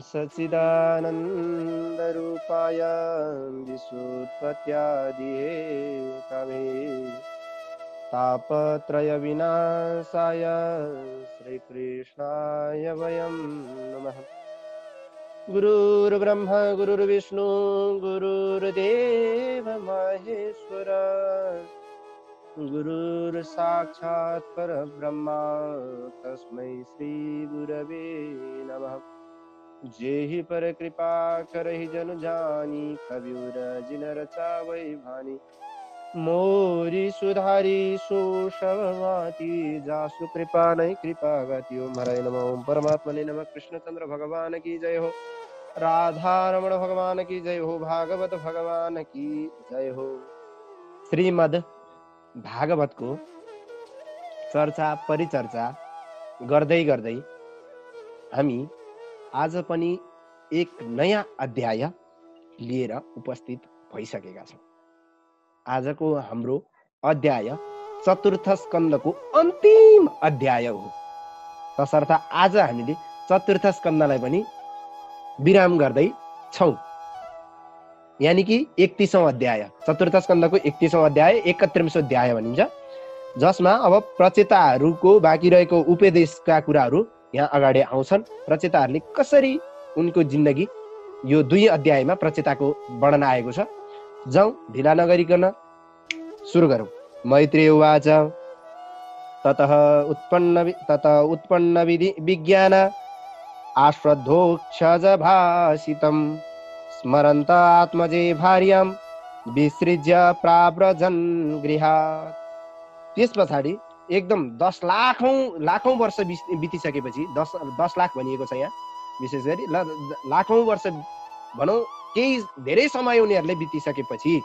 सच्चिदानन्दरूपाय विशुद्धपत्यादिहेतवे तापत्रयविनाशाय श्रीकृष्णाय वयं नमः। गुरुर्ब्रह्मा गुरुर्विष्णु गुरुर्देव महेश्वर गुरुर्साक्षात् परब्रह्मा तस्मै श्री गुरवे नमः। जेहि पर कृपा करहि जनु जानी कबीर जिन रचावै भानी मोरी सुधारी सुशवमाति जासु कृपा नहीं कृपा गति। ओम हराय नमः। ओम परमात्मने नमः। कृष्णचंद्र भगवान की जय हो। राधा रमण भगवान की जय हो। भागवत भगवान की जय हो। श्रीमद् भागवतको चर्चा परिचर्चा गर्दै गर्दै हामी आज पनि एक नयाँ अध्याय लिएर उपस्थित भइसकेका छौँ। आजको हाम्रो अध्याय चतुर्थ स्कन्धको अन्तिम अध्याय हो। तसर्थ आज हामीले चतुर्थ स्कन्धलाई पनि विराम गर्दै छौँ। यानी कि 31औं अध्याय, चतुर्थ स्कन्धको 31औं अध्याय 31औं अध्याय भनिन्छ, जसमा अब प्रचेताहरूको बाँकी रहेको उपदेशका कुराहरू यहाँ अगाडि आउँछन्। प्रचेताहरूले कसरी उनको जिन्दगी यो 2 अध्यायमा प्रचेताको वर्णन आएको छ। जाउँ ढिला नगरिकन सुरु गरौँ। मैत्रेय उवाच ततः उत्पन्न विज्ञान आश्रद्धोक्षज भाषितं स्मरन्त आत्मजे भार्यां विसृज्य प्राव्रजन् गृहात्। त्यस पछाडि एकदम 10 लाखौं वर्ष बितिसकेपछि 10 लाख भनिएको छ यहाँ, विशेष गरी लाखौं वर्ष भनौँ, केही धेरै समय उनीहरूले बितिसकेपछि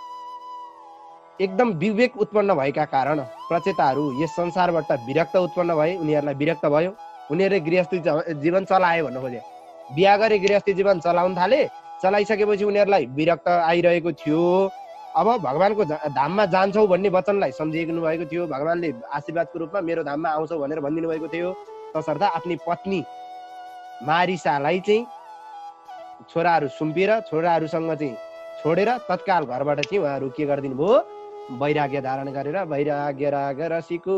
एकदम विवेक उत्पन्न भएका कारण प्रचेताहरू यस संसारबाट विरक्त उत्पन्न भए। उनीहरूलाई विरक्त भयो। उनीहरूले गृहस्थी जीवन चलाए भन्न खोजे। बिहा गरे गृहस्थी जीवन चलाउन थाले। चलाइसकेपछि उनीहरूलाई विरक्त आइरहेको थियो। अब भगवानको धाममा जान्छौ भन्ने वचनलाई सम्झिनु भएको थियो। भगवानले आशीर्वादको रूपमा मेरो धाममा आउँछौ भनेर भनिदिनु भएको थियो। तसर्थ आफ्नी पत्नी मारिसालाई चाहिँ छोराहरू सुम्पिएर छोराहरूसँग चाहिँ छोडेर तत्काल घरबाट चाहिँ उहाँहरू के गरिदिनु भयो, वैराग्य धारण गरेर वैराग्य राग रसिको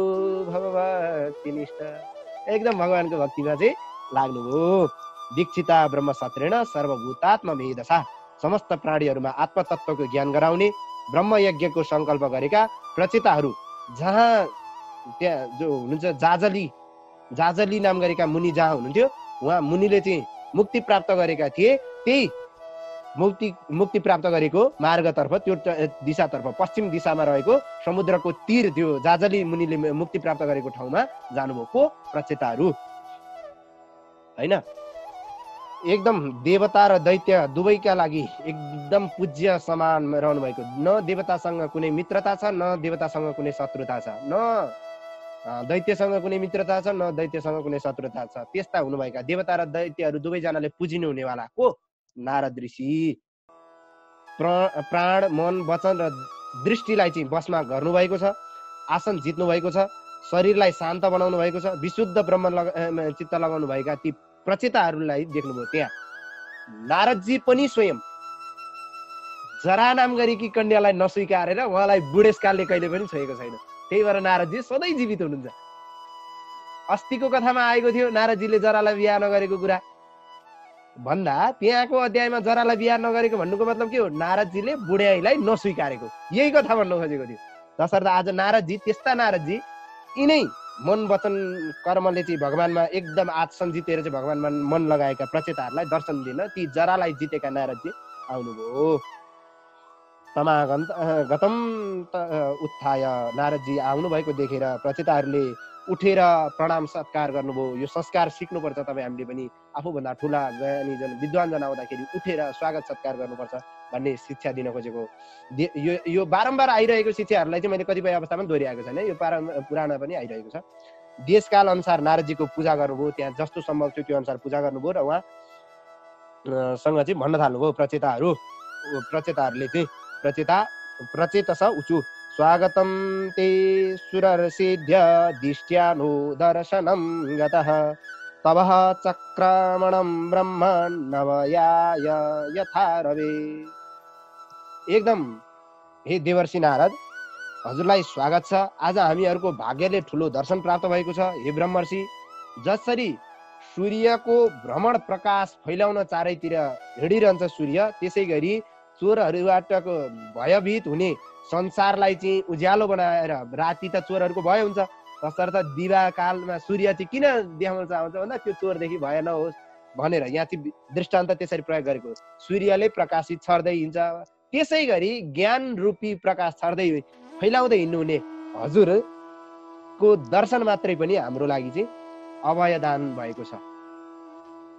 भगवती एकदम भगवानको भक्तिमा चाहिँ लाग्नुभयो। दीक्षिता ब्रह्मशास्त्रेण सर्वभूतात्म मेधसा, समस्त प्राणीहरूमा आत्मतत्वको ज्ञान गराउने ब्रह्म यज्ञको संकल्प गरेका प्रचेताहरू जहाँ त्यहाँ जो हुनुहुन्छ जाजली नाम गरेका मुनि जहाँ हुनुहुन्थ्यो, उहाँ मुनिले चाहिँ मुक्ति प्राप्त गरेका थिए। त्यही मुक्ति प्राप्त गरेको मार्गतर्फ, त्यो दिशातर्फ, पश्चिम दिशामा रहेको समुद्रको तीर, त्यो जाजली मुनिले मुक्ति प्राप्त गरेको ठाउँमा जानुभयो को प्रचेताहरू हैन। एकदम देवता र दैत्य दुवैका लागि एकदम पूज्य समान रहनु भएको। न देवतासँग कुनै मित्रता छ, न देवतासँग कुनै शत्रुता छ, न दैत्यसँग कुनै मित्रता छ, न दैत्यसँग कुनै शत्रुता छ। त्यस्ता हुनुभएका देवता र दैत्यहरू दुवैजनाले पुजिनु हुनेवाला को नारद ऋषि प्राण मन वचन र दृष्टिलाई चाहिँ बसमा गर्नुभएको छ। आसन जित्नु भएको छ। शरीरलाई शान्त बनाउनु भएको छ। विशुद्ध ब्रह्म चित्त लगाउनु भएका ती प्रचेताहरूलाई देख्नुभयो। त्यहाँ नारदजी पनि स्वयं जरा नाम गरेकी कन्यालाई नस्वीकारेर उहाँलाई बुढेसकालले कहिले पनि छोएको छैन। त्यही भएर नारदजी सधैँ जीवित हुनुहुन्छ। अस्तिको कथामा आएको थियो नारदजीले जरालाई बिहा नगरेको कुरा भन्दा, त्यहाँको अध्यायमा जरालाई बिहा नगरेको भन्नुको मतलब के हो, नारदजीले बुढ्याईलाई नस्वीकारेको, यही कथा भन्नु खोजेको थियो। तसर्थ आज नारदजी, त्यस्ता नारदजी यिनै मन वचन कर्मले चाहिँ भगवानमा एकदम आत्सन जितेर चाहिँ भगवानमा मन लगाएका प्रचेताहरूलाई दर्शन दिन ती जरालाई जितेका नारदजी आउनुभयो। तमागतम उत्थाय, नारदजी आउनुभएको देखेर प्रचेताहरूले उठेर प्रणाम सत्कार गर्नुभयो। यो संस्कार सिक्नुपर्छ तपाईँ हामीले पनि। आफूभन्दा ठुला ज्ञानीजन विद्वानजन आउँदाखेरि उठेर स्वागत सत्कार गर्नुपर्छ भन्ने शिक्षा दिन खोजेको। यो बारम्बार आइरहेको शिक्षाहरूलाई चाहिँ मैले कतिपय अवस्थामा दोहोऱ्याएको छैन, यो पुराणमा पनि आइरहेको छ। देशकाल अनुसार नारदजीको पूजा गर्नुभयो। त्यहाँ जस्तो सम्भव थियो त्यो अनुसार पूजा गर्नुभयो र उहाँसँग चाहिँ भन्न थाल्नुभयो प्रचेताहरूले चाहिँ प्रचेतस उचु स्वागतम ते सुरर्षेद्य दिष्ट्यानो दर्शनम गतः तबः चक्रमणं ब्रह्म नवयाय यथा रवे। एकदम हे देवर्षि नारद, हजुरलाई स्वागत छ। आज हामीहरूको भाग्यले ठुलो दर्शन प्राप्त भएको छ। हे ब्रह्मर्षि, जसरी सूर्यको भ्रमण प्रकाश फैलाउन चारैतिर हिँडिरहन्छ सूर्य, त्यसै गरी चोरहरूबाटको भयभीत हुने संसारलाई चाहिँ उज्यालो बनाएर, राति त चोरहरूको भय हुन्छ, तसर्थ दिवा कालमा सूर्य चाहिँ किन देखाउन चाहन्छ भन्दा त्यो चोरदेखि भय नहोस् भनेर यहाँ चाहिँ दृष्टान्त त्यसरी प्रयोग गरेको। सूर्यले प्रकाशित छर्दै हिँड्छ, त्यसै गरी ज्ञान रूपी प्रकाश छर्दै फैलाउँदै हिँड्नुहुने हजुरको दर्शन मात्रै पनि हाम्रो लागि चाहिँ अभयदान भएको छ।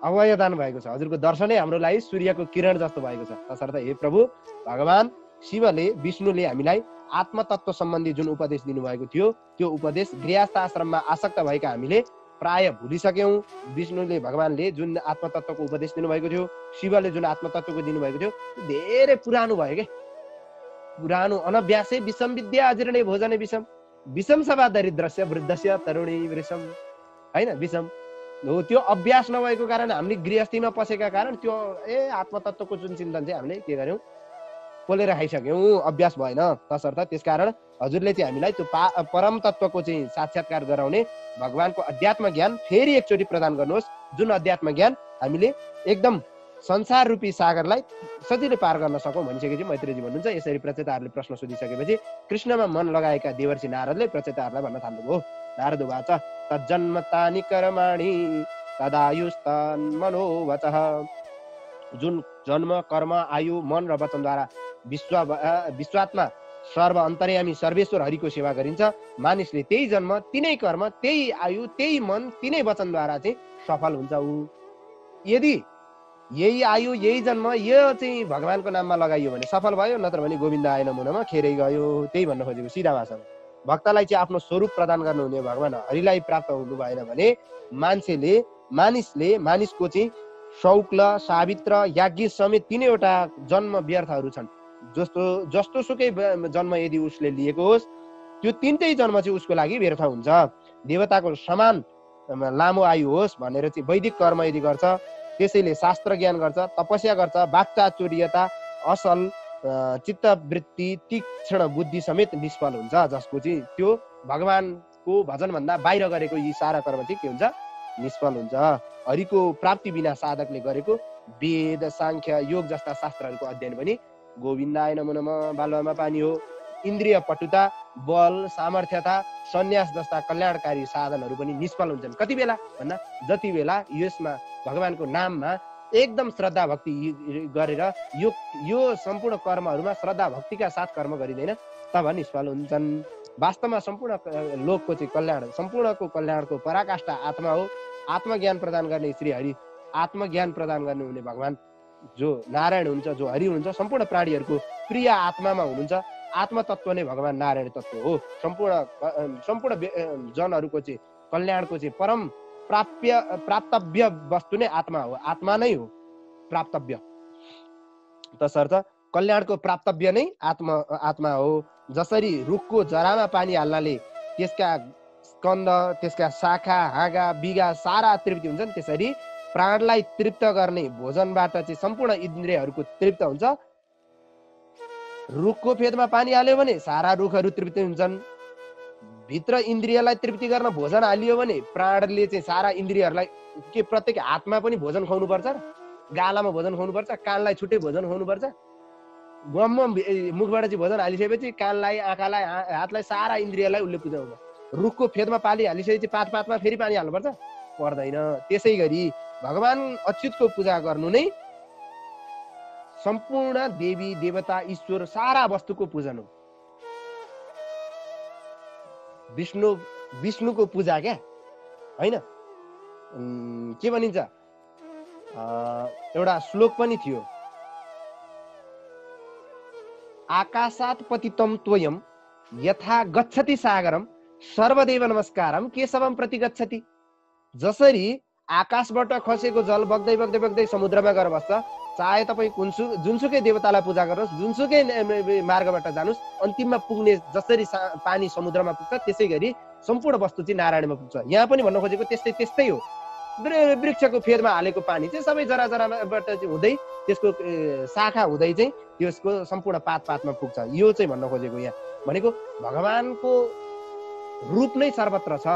अभयदान भएको छ। हजुरको दर्शनै हाम्रो लागि सूर्यको किरण जस्तो भएको छ। तसर्थ हे प्रभु, भगवान शिवले, विष्णुले हामीलाई आत्मतत्व सम्बन्धी जुन उपदेश दिनुभएको थियो, त्यो उपदेश गृहस्थ आश्रममा आसक्त भएका हामीले प्राय भुलिसक्यौँ। विष्णुले, भगवानले जुन आत्मतत्वको उपदेश दिनुभएको थियो, शिवले जुन आत्मतत्वको दिनुभएको थियो, धेरै पुरानो भयो के। पुरानो अनभ्यासै विषम विद्या अजीर्णे भोजने विषम, विषम सभा दरिद्रस्य वृद्धस्य तरुणी वृषम, हैन, विषम हो। त्यो अभ्यास नभएको कारण हामीले गृहस्थीमा पसेका कारण त्यो आत्मतत्वको जुन चिन्तन चाहिँ हामीले के गर्यौँ, पोलेर खाइसक्यौँ, अभ्यास भएन। तसर्थ त्यसकारण हजुरले चाहिँ हामीलाई त्यो परम तत्वको चाहिँ साक्षात्कार गराउने भगवानको अध्यात्म ज्ञान फेरि एकचोटि प्रदान गर्नुहोस्, जुन अध्यात्म ज्ञान हामीले एकदम संसार रूपी सागरलाई सजिलै पार गर्न सकौँ भनिसकेपछि मैत्रेयजी भन्नुहुन्छ। यसरी प्रचेताहरूले प्रश्न सोधिसकेपछि कृष्णमा मन लगाएका देवर्षि नारदले प्रचेताहरूलाई भन्न थाल्नुभयो। नारद उवाच तज्जन्मतानि कर्माणि तदायुस्तन्मनो वचः। जुन जन्म, कर्म, आयु, मन र वचनद्वारा विश्वात्मा सर्व अन्तर्यामी सर्वेश्वर हरिको सेवा गरिन्छ, मानिसले त्यही जन्म, तिनै कर्म, त्यही आयु, त्यही मन, तिनै वचनद्वारा चाहिँ सफल हुन्छ। यदि यही आयु, यही जन्म, यो चाहिँ भगवानको नाममा लगाइयो भने सफल भयो, नत्र भने गोविन्द आएन मुनमा खेरै गयो। त्यही भन्न खोजेको सिधा भाषामा। भक्तलाई चाहिँ आफ्नो स्वरूप प्रदान गर्नुहुने भगवान हरिलाई प्राप्त हुनु भएन भने मानिसको चाहिँ शौक्ल, सावित्र, याज्ञ समेत तिनैवटा जन्म व्यर्थहरू छन्। जस्तो सुकै जन्म यदि उसले लिएको होस्, त्यो तिनटै जन्म चाहिँ उसको लागि व्यर्थ हुन्छ। देवताको समान लामो आयु होस् भनेर चाहिँ वैदिक कर्म यदि गर्छ, त्यसैले शास्त्र ज्ञान गर्छ, तपस्या गर्छ, वाक्चातुर्यता, असल चित्तवृत्ति, तीक्ष्ण बुद्धि समेत निष्फल हुन्छ। जसको चाहिँ त्यो भगवानको भजन भन्दा बाहिर गरेको यी सारा कर्म चाहिँ के हुन्छ, निष्फल हुन्छ। हरिको प्राप्ति बिना साधकले गरेको वेद, सांख्य, योग जस्ता शास्त्रहरूको अध्ययन पनि गोविन्दाय नमो नमः बालुवामा पानी हो। इन्द्रिय पटुता, बल, सामर्थ्यता, सन्यास जस्ता कल्याणकारी साधनहरू पनि निष्फल हुन्छन्। कति बेला भन्दा जति बेला यसमा भगवानको नाममा एकदम श्रद्धा भक्ति गरेर यो सम्पूर्ण कर्महरूमा श्रद्धा भक्तिका साथ कर्म गरिँदैन, तब निष्फल हुन्छन्। वास्तवमा सम्पूर्ण लोकको चाहिँ कल्याण, सम्पूर्णको कल्याणको पराकाष्ठा आत्मा हो। आत्मज्ञान प्रदान गर्ने श्री हरि, आत्मज्ञान प्रदान गर्नुहुने भगवान जो नारायण हुन्छ, जो हरि हुनुहुन्छ, सम्पूर्ण प्राणीहरूको प्रिय आत्मामा हुनुहुन्छ। आत्मतत्व नै भगवान नारायण तत्व हो। सम्पूर्ण जनहरूको चाहिँ कल्याणको चाहिँ परम प्राप्तव्य वस्तु नै आत्मा हो। आत्मा नै हो प्राप्तव्य। तसर्थ कल्याणको प्राप्तव्य नै आत्मा हो। जसरी रुखको जरामा पानी हाल्नाले त्यसका स्कन्द, त्यसका शाखा, हाँगा, बिगा सारा तृप्ति हुन्छन्, त्यसरी प्राणलाई तृप्त गर्ने भोजनबाट चाहिँ सम्पूर्ण इन्द्रियहरूको तृप्त हुन्छ। रुखको फेदमा पानी हाल्यो भने सारा रुखहरू तृप्ति हुन्छन्। भित्र इन्द्रियलाई तृप्ति गर्न भोजन हालियो भने प्राणले चाहिँ सारा इन्द्रियहरूलाई के प्रत्येक हातमा पनि भोजन खुवाउनु पर्छ, गालामा भोजन खुवाउनु पर्छ, कानलाई छुट्टै भोजन खुवाउनु पर्छ। गममा मुखबाट चाहिँ भोजन हालिसकेपछि कानलाई, आँखालाई, हातलाई, सारा इन्द्रियलाई उसले पुजाउँछ। रुखको फेदमा पानी हालिसकेपछि पातमा फेरि पानी हाल्नुपर्छ, पर्दैन। त्यसै गरी भगवान अच्युतको पूजा गर्नु नै सम्पूर्ण देवी देवता ईश्वर सारा वस्तुको पूजन हो। विष्णुको पूजा क्या, होइन? के भनिन्छ, एउटा श्लोक पनि थियो, आकाशात् पतितं त्वयं यथा गच्छति सागरम सर्वदेव नमस्कारम केशवम प्रति गच्छति। जसरी आकाशबाट खसेको जल बग्दै बग्दै बग्दै समुद्रमा गएर बस्छ, चाहे तपाईँ जुनसुकै देवतालाई पूजा गर्नुहोस्, जुनसुकै मार्गबाट जानुहोस्, अन्तिममा पुग्ने जसरी पानी समुद्रमा पुग्छ, त्यसै गरी सम्पूर्ण वस्तु चाहिँ नारायणमा पुग्छ। यहाँ पनि भन्न खोजेको त्यस्तै हो। वृक्षको फेदमा हालेको पानी चाहिँ सबै जराजराबाट चाहिँ हुँदै त्यसको शाखा हुँदै चाहिँ त्यसको सम्पूर्ण पातमा पुग्छ। यो चाहिँ भन्न खोजेको यहाँ भनेको भगवानको रूप नै सर्वत्र छ।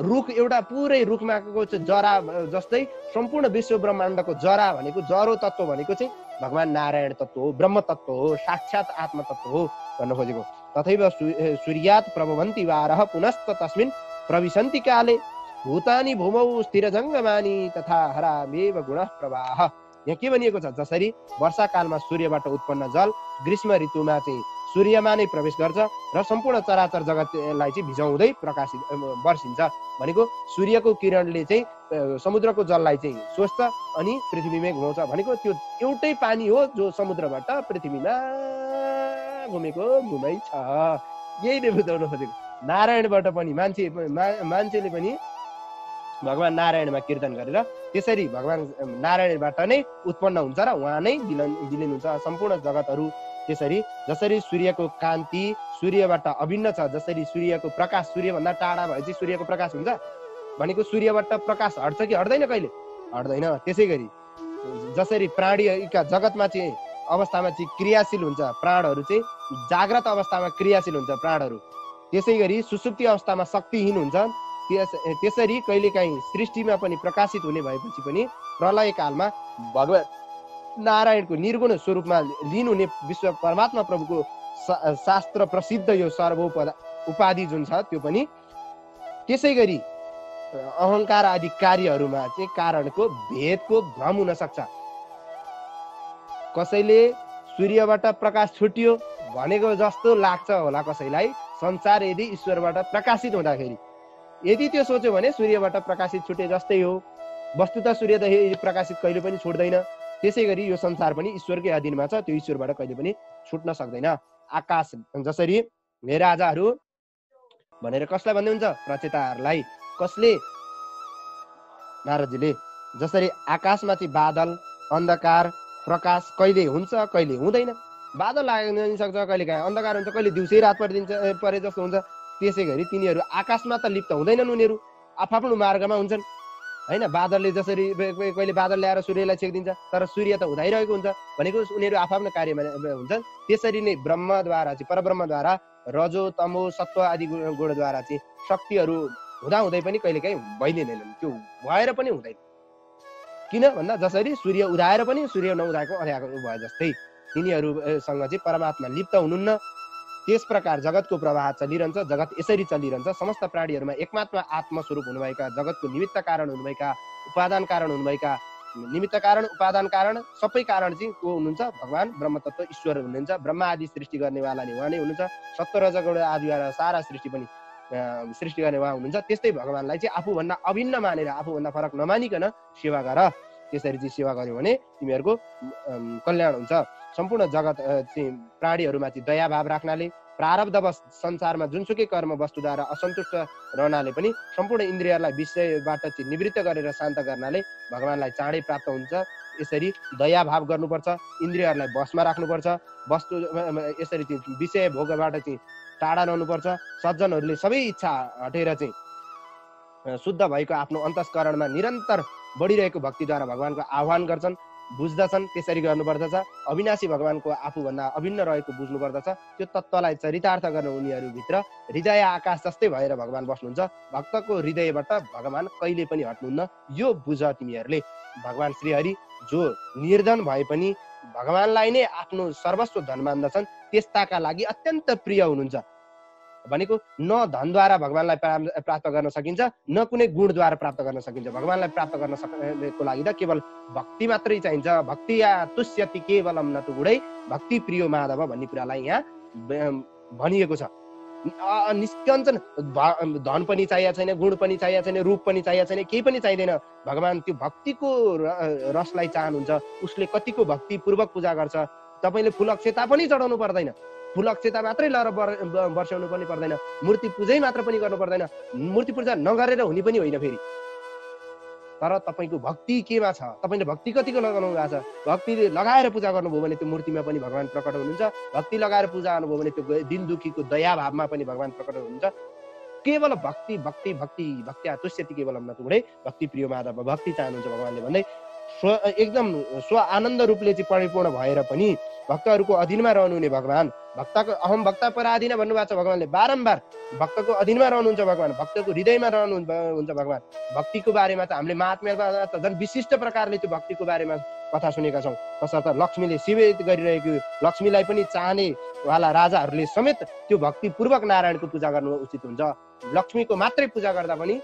रुख एउटा पुरै रुखमाको जरा जस्तै सम्पूर्ण विश्व ब्रह्माण्डको जरा भनेको जरो तत्त्व भनेको चाहिँ भगवान नारायण तत्त्व हो, ब्रह्म तत्त्व हो, साक्षात् आत्म तत्त्व हो भन्न खोजेको। तथैव सूर्यात् प्रभवन्ति वारः पुनस्त तस्मिन् प्रविशन्ति काले भूतानि भूमौ स्थिरजङ्गमानि तथा हरामेव गुणः प्रवाह। यहाँ के भनिएको छ, जसरी वर्षाकालमा सूर्यबाट उत्पन्न जल ग्रीष्म ऋतुमा चाहिँ सूर्यमा नै प्रवेश गर्छ र सम्पूर्ण चराचर जगतलाई चाहिँ भिजाउँदै प्रकाशित वर्षिन्छ भनेको सूर्यको किरणले चाहिँ समुद्रको जललाई चाहिँ सोच्छ अनि पृथ्वीमै घुमाउँछ भनेको त्यो एउटै पानी हो जो समुद्रबाट पृथ्वीमा घुमेको घुमाइ छ। यही नै बुझाउन खोजेको। नारायणबाट पनि मान्छेले पनि भगवान नारायणमा कीर्तन गरेर त्यसरी भगवान नारायणबाट नै उत्पन्न हुन्छ र उहाँ नै विलीन हुन्छ सम्पूर्ण जगतहरू। त्यसरी जसरी सूर्यको कान्ति सूर्यबाट अभिन्न छ, जसरी सूर्यको प्रकाश सूर्यभन्दा टाढा भएपछि सूर्यको प्रकाश हुन्छ भनेको सूर्यबाट प्रकाश हट्छ कि हट्दैन, कहिले हट्दैन। त्यसै गरी जसरी प्राणीका जगतमा चाहिँ अवस्थामा चाहिँ क्रियाशील हुन्छ प्राणहरू, चाहिँ जाग्रत अवस्थामा क्रियाशील हुन्छ प्राणहरू, त्यसै गरी सुसुप्ति अवस्थामा शक्तिहीन हुन्छ। त्यसरी कहिलेकाहीँ सृष्टिमा पनि प्रकाशित हुने भएपछि पनि प्रलय कालमा भगवान नारायणको निर्गुण स्वरूपमा लीन हुने विश्व परमात्मा प्रभुको शास्त्र प्रसिद्ध यो सर्वोपदा उपाधि जुन छ त्यो पनि त्यसै गरी अहङ्कार आदि कार्यहरूमा चाहिँ कारणको भेदको भ्रम हुन सक्छ। कसैले सूर्यबाट प्रकाश छुट्यो भनेको जस्तो लाग्छ होला कसैलाई, संसार यदि ईश्वरबाट प्रकाशित हुँदाखेरि यदि त्यो सोच्यो भने सूर्यबाट प्रकाशित छुटे जस्तै हो। वस्तुतः सूर्यदेखि प्रकाशित कहिले पनि छुट्दैन। त्यसै गरी यो संसार पनि ईश्वरकै अधीनमा छ, त्यो ईश्वरबाट कहिले पनि छुट्न सक्दैन। आकाश जसरी हे राजाहरू भनेर कसलाई भन्दै हुन्छ, प्रचेताहरूलाई। कसले, नारदजीले। जसरी आकाशमा चाहिँ बादल अन्धकार प्रकाश कहिले हुन्छ कहिले हुँदैन, बादल लाग्न सक्छ, कहिले काहीँ अन्धकार हुन्छ, कहिले दिउँसै रात परे जस्तो हुन्छ। त्यसै गरी तिनीहरू आकाशमा त लिप्त हुँदैनन्, उनीहरू आफ्नो मार्गमा हुन्छन् होइन। बादलले जसरी कहिले बादल ल्याएर सूर्यलाई छेकिदिन्छ तर सूर्य त हुँदाइरहेको हुन्छ भनेको उनीहरू आफ्नो कार्यमा हुन्छन्। त्यसरी नै ब्रह्मद्वारा चाहिँ परब्रह्मद्वारा रजो तमो सत्व आदि गुणद्वारा चाहिँ शक्तिहरू हुँदाहुँदै पनि कहिलेकाहीँ भइदिँदैनन्, त्यो भएर पनि हुँदैन। किन भन्दा जसरी सूर्य उदाएर पनि सूर्य नउदाएको अँध्याएको भए जस्तै तिनीहरूसँग चाहिँ परमात्मा लिप्त हुनुहुन्न। त्यस प्रकार जगतको प्रवाह चलिरहन्छ, जगत यसरी चलिरहन्छ। समस्त प्राणीहरूमा एकमात्र आत्मस्वरूप हुनुभएका, जगतको निमित्त कारण हुनुभएका, उपादान कारण हुनुभएका, निमित्त कारण उपादान कारण सबै कारण चाहिँ को हुनुहुन्छ, भगवान ब्रह्म तत्त्व ईश्वर हुनुहुन्छ। ब्रह्मा आदि सृष्टि गर्नेवाला नै उहाँ नै हुनुहुन्छ। सत्व रजगुण आदिद्वारा सारा सृष्टि पनि सृष्टि गर्ने उहाँ हुनुहुन्छ। त्यस्तै भगवानलाई चाहिँ आफूभन्दा अभिन्न मानेर आफूभन्दा फरक नमानिकन सेवा गर। त्यसरी चाहिँ सेवा गर्यो भने तिमीहरूको कल्याण हुन्छ। सम्पूर्ण जगत चाहिँ प्राणीहरूमा चाहिँ दयाभाव राख्नाले, प्रारब्धवश संसारमा जुनसुकै कर्म वस्तुद्वारा असन्तुष्ट रहनाले पनि सम्पूर्ण इन्द्रियहरूलाई विषयबाट चाहिँ निवृत्त गरेर शान्त गर्नाले भगवानलाई चाँडै प्राप्त हुन्छ। यसरी दयाभाव गर्नुपर्छ, इन्द्रियहरूलाई बसमा राख्नुपर्छ, वस्तु यसरी चाहिँ विषय भोगबाट चाहिँ टाढा रहनुपर्छ। सज्जनहरूले सबै इच्छा हटेर चाहिँ शुद्ध भएको आफ्नो अन्तस्करणमा निरन्तर बढिरहेको भक्तिद्वारा भगवानको आह्वान गर्छन्, बुझ्दछन्। त्यसरी गर्नुपर्दछ। अविनाशी भगवानको आफूभन्दा अभिन्न रहेको बुझ्नुपर्दछ। त्यो तत्त्वलाई चरितार्थ गर्न उनीहरूभित्र हृदय आकाश जस्तै भएर भगवान बस्नुहुन्छ। भक्तको हृदयबाट भगवान कहिले पनि हट्नुहुन्न, यो बुझ तिमीहरूले। भगवान श्रीहरि जो निर्धन भए पनि भगवानलाई नै आफ्नो सर्वस्व धन मान्दछन्, त्यस्ताका लागि अत्यन्त प्रिय हुनुहुन्छ। भनेको न धनद्वारा भगवानलाई प्राप्त गर्न सकिन्छ, न कुनै गुणद्वारा प्राप्त गर्न सकिन्छ। भगवानलाई प्राप्त गर्न सक्नको लागि त केवल भक्ति मात्रै चाहिन्छ। भक्ति या तुष्यति केवलम न तु गुणै भक्ति प्रियो माधव भन्ने कुरालाई यहाँ भनिएको छ। निष्कञ्चन धन पनि चाहिएको छैन, गुण पनि चाहिएको छैन, रूप पनि चाहिएको छैन, केही पनि चाहिँदैन। भगवान त्यो भक्तिको रसलाई चाहनुहुन्छ। उसले कतिको भक्तिपूर्वक पूजा गर्छ। तपाईँले फुल अक्षता पनि चढाउनु पर्दैन, फुल अक्षता मात्रै लएर वर्षाउनु पनि पर्दैन, मूर्ति पूजै मात्र पनि गर्नु पर्दैन, मूर्ति पूजा नगरेर हुने पनि होइन फेरि। तर तपाईँको भक्ति केमा छ, तपाईँले भक्ति कतिको लगाउनु भएको छ। भक्ति लगाएर पूजा गर्नुभयो भने त्यो मूर्तिमा पनि भगवान प्रकट हुनुहुन्छ। भक्ति लगाएर पूजा गर्नुभयो भने त्यो दिल दुखीको दया भावमा पनि भगवान प्रकट हुनुहुन्छ। केवल भक्ति भक्ति भक्ति भक्त्या तुष्यति केवलम न तुगुडे, भक्ति प्रिय माधव, भक्ति चाहनुहुन्छ भगवानले भन्दै एकदम स्व आनन्द रूपले चाहिँ परिपूर्ण भएर पनि भक्तहरूको अधीनमा रहनुहुने भगवान, भक्तको अहम भक्त पराधीन भन्नुभएको छ भगवानले बारम्बार। भक्तको अधीनमा रहनुहुन्छ भगवान, भक्तको हृदयमा रहनुहुन्छ भगवान। भक्तिको बारेमा त हामीले महात्म्यमा त झन् विशिष्ट प्रकारले त्यो भक्तिको बारेमा कथा सुनेका छौँ। तसर्थ लक्ष्मीले सेवित गरिरहेको लक्ष्मीलाई पनि चाहने वाला राजाहरूले समेत त्यो भक्तिपूर्वक नारायणको पूजा गर्नु उचित हुन्छ। लक्ष्मीको मात्रै पूजा गर्दा पनि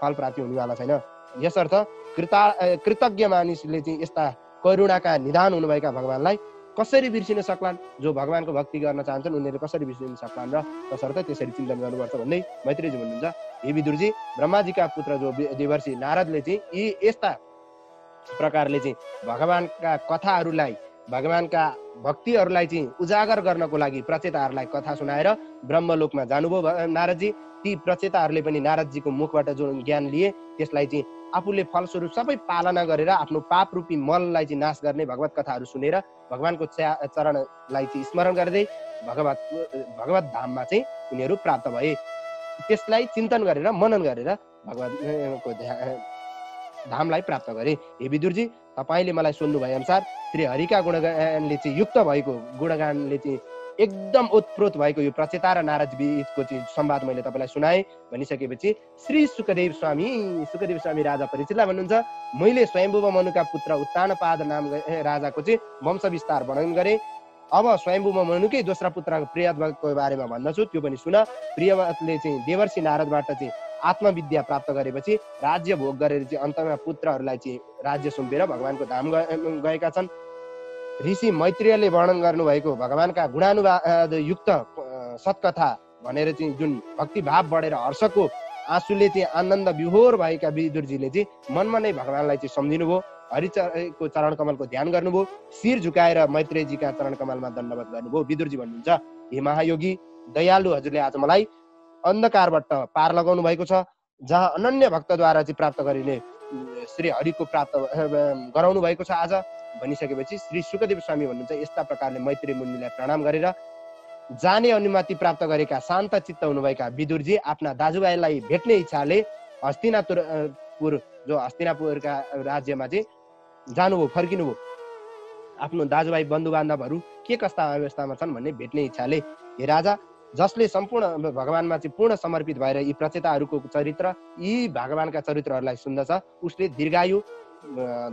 फल प्राप्ति हुनेवाला छैन। यसर्थ कृतज्ञ मानिसले चाहिँ यस्ता करुणाका निधान हुनुभएका भगवानलाई कसरी बिर्सिन सक्लान्? जो भगवानको भक्ति गर्न चाहन्छन् उनीहरूले कसरी बिर्सिन सक्लान् र तसर्थ त्यसरी चिन्तन गर्नुपर्छ भन्दै मैत्रेयजी भन्नुहुन्छ, हे विदुरजी, ब्रह्माजीका पुत्र जो देवर्षि नारदले चाहिँ यी यस्ता प्रकारले चाहिँ भगवानका कथाहरूलाई, भगवानका भक्तिहरूलाई चाहिँ उजागर गर्नको लागि प्रचेताहरूलाई कथा सुनाएर ब्रह्मलोकमा जानुभयो नारदजी। ती प्रचेताहरूले पनि नारदजीको मुखबाट जुन ज्ञान लिए त्यसलाई चाहिँ आफूले फलस्वरूप सबै पालना गरेर आफ्नो पाप रूपी मललाई चाहिँ नाश गर्ने भगवत कथाहरू सुनेर भगवानको चरणलाई चाहिँ स्मरण गर्दै भगवत धाममा चाहिँ उनीहरू प्राप्त भए। त्यसलाई चिन्तन गरेर मनन गरेर भगवानको धामलाई प्राप्त गरे। हे विदुरजी, तपाईँले मलाई सोध्नु भए अनुसार श्री हरिका गुणगानले चाहिँ युक्त भएको, गुणगानले चाहिँ एकदम ओतप्रोत भएको यो प्रचेता र नारद बीचको चाहिँ संवाद मैले तपाईँलाई सुनाएँ भनिसकेपछि श्री सुखदेव स्वामी राजा परीक्षितलाई भन्नुहुन्छ, मैले स्वयम्भुव मनुका पुत्र उत्तानपाद नाम राजाको चाहिँ वंश विस्तार वर्णन गरेँ। अब स्वयम्भुव मनुकै दोस्रा पुत्रको प्रियव्रतको बारेमा भन्दछु, त्यो पनि सुन। प्रियव्रतले चाहिँ देवर्षि नारदबाट चाहिँ आत्मविद्या प्राप्त गरेपछि राज्य भोग गरेर चाहिँ अन्तमा पुत्रहरूलाई चाहिँ राज्य सुम्पेर भगवानको धाम गएका छन्। ऋषि मैत्रेयले वर्णन गर्नुभएको भगवानका गुणानुवाद युक्त सत्कथा भनेर चाहिँ जुन भक्तिभाव बढेर हर्षको आँसुले चाहिँ आनन्द विभोर भएका विदुरजीले चाहिँ मनमा नै भगवानलाई चाहिँ सम्झिनुभयो, हरिको चरण कमलको ध्यान गर्नुभयो, शिर झुकाएर मैत्रेयजीका चरण कमलमा दण्डवत गर्नुभयो। विदुरजी भन्नुहुन्छ, हे महायोगी दयालु, हजुरले आज मलाई अन्धकारबाट पार लगाउनु भएको छ। जहाँ अनन्य भक्तद्वारा चाहिँ प्राप्त गरिने श्री हरिको प्राप्त गराउनु भएको छ आज भनिसकेपछि श्री सुखदेव स्वामी भन्नुहुन्छ, यस्ता प्रकारले मैत्रेय मुनिलाई प्रणाम गरेर जाने अनुमति प्राप्त गरेका शान्त चित्त हुनुभएका विदुरजी आफ्ना दाजुभाइलाई भेट्ने इच्छाले हस्तिनापुर जो हस्तिनापुरका राज्यमा चाहिँ जानुभयो, फर्किनुभयो। आफ्नो दाजुभाइ बन्धु बान्धवहरू के कस्ता अवस्थामा छन् भन्ने भेट्ने इच्छाले। हे राजा, जसले सम्पूर्ण भगवानमा चाहिँ पूर्ण समर्पित भएर यी प्रचेताहरूको चरित्र, यी भगवानका चरित्रहरूलाई सुन्दछ, उसले दीर्घायु,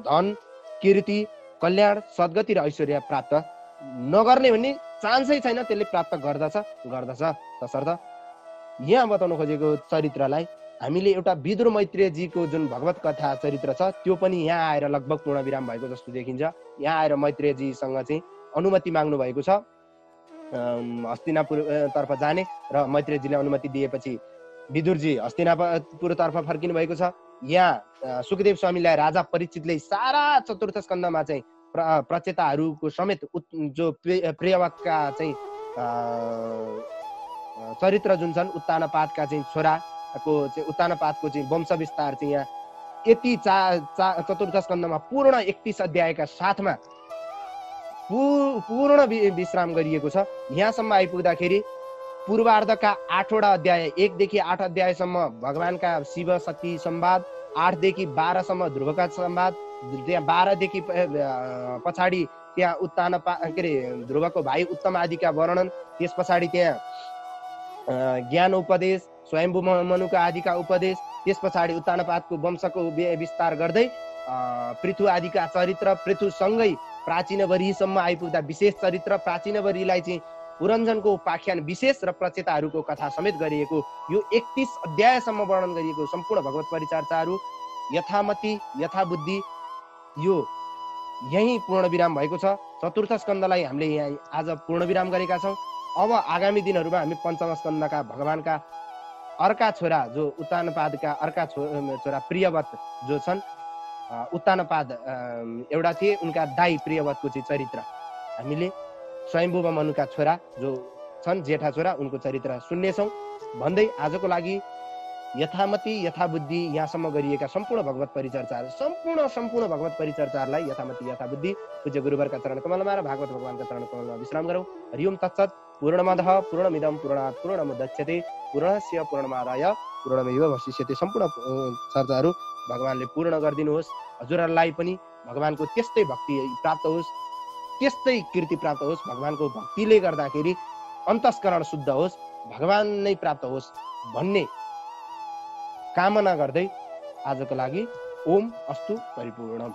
धन, कीर्ति, कल्याण, सद्गति र ऐश्वर्य प्राप्त नगर्ने भन्ने चान्सै छैन, त्यसले प्राप्त गर्दछ। तसर्थ यहाँ बताउनु खोजेको चरित्रलाई हामीले एउटा विदुर मैत्रेयजीको जुन भगवत कथा चरित्र छ त्यो पनि यहाँ आएर लगभग पूर्णविराम भएको जस्तो देखिन्छ। यहाँ आएर मैत्रेयजीसँग चाहिँ अनुमति माग्नु भएको छ हस्तिनापुर तर्फ जाने, र मैत्रेयजीले अनुमति दिएपछि विदुरजी हस्तिनापुर तर्फ फर्किनु भएको छ। यहाँ सुखदेव स्वामीलाई राजा परीक्षितले सारा चतुर्थ स्कन्धमा चाहिँ प्रचेताहरूको समेत जो प्रियवतका चाहिँ चरित्र जुन छन्, उत्तानपादका चाहिँ छोराको चाहिँ उत्तानपादको चाहिँ वंश विस्तार चाहिँ यहाँ यति चतुर्थ स्कन्धमा पूर्ण 31 अध्यायका साथमा पूर्ण विश्राम गरिएको छ। यहाँसम्म आइपुग्दाखेरि पूर्वार्धका 8वटा अध्याय 1 देखि 8 अध्यायसम्म भगवानका शिव शक्ति संवाद, 8 देखि 12 सम्म ध्रुवका संवाद, त्यहाँ 12 देखि पछाडि त्यहाँ ध्रुवको भाइ उत्तम आदिका वर्णन, त्यस पछाडि त्यहाँ ज्ञान उपदेश, स्वयम्भू मनुका आदिका उपदेश, त्यस पछाडि उत्तानपादको वंशको विस्तार गर्दै पृथु आदिका चरित्र, पृथुसँगै प्राचीनवरीसम्म आइपुग्दा विशेष चरित्र, प्राचीनवरीलाई चाहिँ पुरञ्जनको उपाख्यान विशेष र प्रचेताहरूको कथा समेत गरिएको यो 31 अध्यायसम्म वर्णन गरिएको सम्पूर्ण भगवत परिचर्चाहरू यथामति यथाबुद्धि यो यही पूर्णविराम भएको छ। चतुर्थ स्कन्धलाई हामीले यहाँ आज पूर्णविराम गरेका छौँ। अब आगामी दिनहरूमा हामी पञ्चम स्कन्धका भगवानका अर्का छोरा जो उत्तानपादका अर्का छोरा प्रियवत जो छन्, उत्तानपाद एउटा थिए, उनका दाई प्रियवतको चाहिँ चरित्र हामीले स्वयम्भुव मनुका छोरा जो छन्, जेठा छोरा, उनको चरित्र सुन्नेछौँ भन्दै आजको लागि यथामति यथाबुद्धि यहाँसम्म गरिएका सम्पूर्ण भगवत परिचर्चाहरू सम्पूर्ण भगवत परिचर्चाहरूलाई यथामति यथाबुद्धि पूज्य गुरुवरका चरण कमलमा र भागवत भगवानका चरण कमलमा विश्राम गरौँ। हरिओम तत्सत। पूर्णमदः पूर्णमिदं पूर्णात् पूर्णमुदच्यते पूर्णस्य पूर्णमादाय पूर्णमेवावशिष्यते। सम्पूर्ण चर्चाहरू भगवानले पूर्ण गरिदिनुहोस्। हजुरहरूलाई पनि भगवानको त्यस्तै भक्ति प्राप्त होस्, त्यस्तै कृति प्राप्त होस्। भगवानको भक्तिले गर्दाखेरि अन्तस्करण शुद्ध होस्, भगवान नै प्राप्त होस् भन्ने कामना गर्दै आजको लागि ओम अस्तु परिपूर्णम।